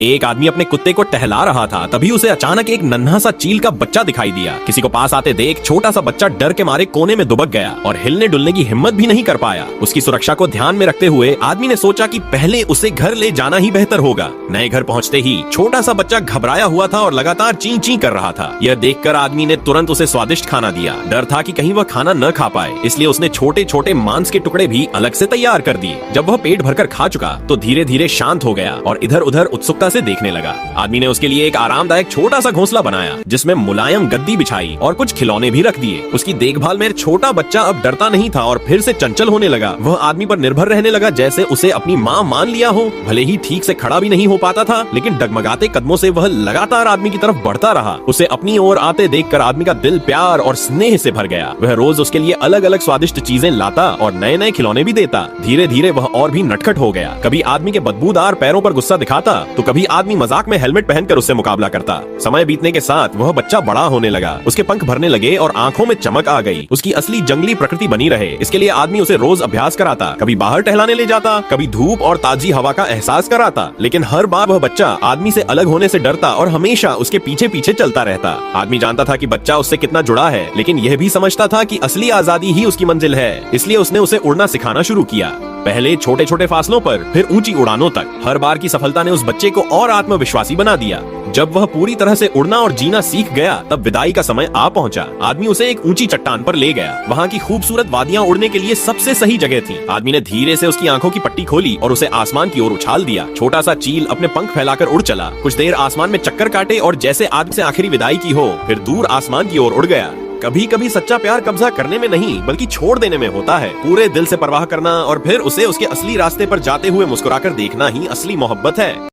एक आदमी अपने कुत्ते को टहला रहा था, तभी उसे अचानक एक नन्हा सा चील का बच्चा दिखाई दिया। किसी को पास आते देख छोटा सा बच्चा डर के मारे कोने में दुबक गया और हिलने डुलने की हिम्मत भी नहीं कर पाया। उसकी सुरक्षा को ध्यान में रखते हुए आदमी ने सोचा कि पहले उसे घर ले जाना ही बेहतर होगा। नए घर पहुंचते ही छोटा सा बच्चा घबराया हुआ था और लगातार ची ची कर रहा था। यह देखकर आदमी ने तुरंत उसे स्वादिष्ट खाना दिया। डर था कि कहीं वह खाना न खा पाए, इसलिए उसने छोटे छोटे मांस के टुकड़े भी अलग से तैयार कर दिए। जब वह पेट भरकर खा चुका तो धीरे धीरे शांत हो गया और इधर उधर उत्सुकता से देखने लगा। आदमी ने उसके लिए एक आरामदायक छोटा सा घोंसला बनाया, जिसमें मुलायम गद्दी बिछाई और कुछ खिलौने भी रख दिए। उसकी देखभाल में छोटा बच्चा अब डरता नहीं था और फिर से चंचल होने लगा। वह आदमी पर निर्भर रहने लगा, जैसे उसे अपनी माँ मान लिया हो। भले ही ठीक से खड़ा भी नहीं हो पाता था, लेकिन डगमगाते कदमों से वह लगातार आदमी की तरफ बढ़ता रहा। उसे अपनी ओर आते देखकर आदमी का दिल प्यार और स्नेह से भर गया। वह रोज उसके लिए अलग अलग स्वादिष्ट चीजें लाता और नए नए खिलौने भी देता। धीरे धीरे वह और भी नटखट हो गया। कभी आदमी के बदबूदार पैरों पर गुस्सा दिखाता तो कभी आदमी मजाक में हेलमेट पहनकर उससे मुकाबला करता। समय बीतने के साथ वह बच्चा बड़ा होने लगा। उसके पंख भरने लगे और आंखों में चमक आ गई। उसकी असली जंगली प्रकृति बनी रहे, इसके लिए आदमी उसे रोज अभ्यास कराता। कभी बाहर टहलाने ले जाता, कभी धूप और ताजी हवा का एहसास कराता। लेकिन हर बार वह बच्चा आदमी से अलग होने से डरता और हमेशा उसके पीछे पीछे चलता रहता। आदमी जानता था कि बच्चा उससे कितना जुड़ा है, लेकिन यह भी समझता था कि असली आजादी ही उसकी मंजिल है। इसलिए उसने उसे उड़ना सिखाना शुरू किया। पहले छोटे छोटे फासलों पर, फिर ऊंची उड़ानों तक। हर बार की सफलता ने उस बच्चे को और आत्मविश्वासी बना दिया। जब वह पूरी तरह से उड़ना और जीना सीख गया, तब विदाई का समय आ पहुंचा। आदमी उसे एक ऊंची चट्टान पर ले गया। वहाँ की खूबसूरत वादियां उड़ने के लिए सबसे सही जगह थी। आदमी ने धीरे से उसकी आंखों की पट्टी खोली और उसे आसमान की ओर उछाल दिया। छोटा सा चील अपने पंख फैलाकर उड़ चला। कुछ देर आसमान में चक्कर काटे और जैसे आदमी से आखिरी विदाई की हो, फिर दूर आसमान की ओर उड़ गया। कभी कभी सच्चा प्यार कब्जा करने में नहीं, बल्कि छोड़ देने में होता है। पूरे दिल से परवाह करना और फिर उसे उसके असली रास्ते पर जाते हुए मुस्कुराकर देखना ही असली मोहब्बत है।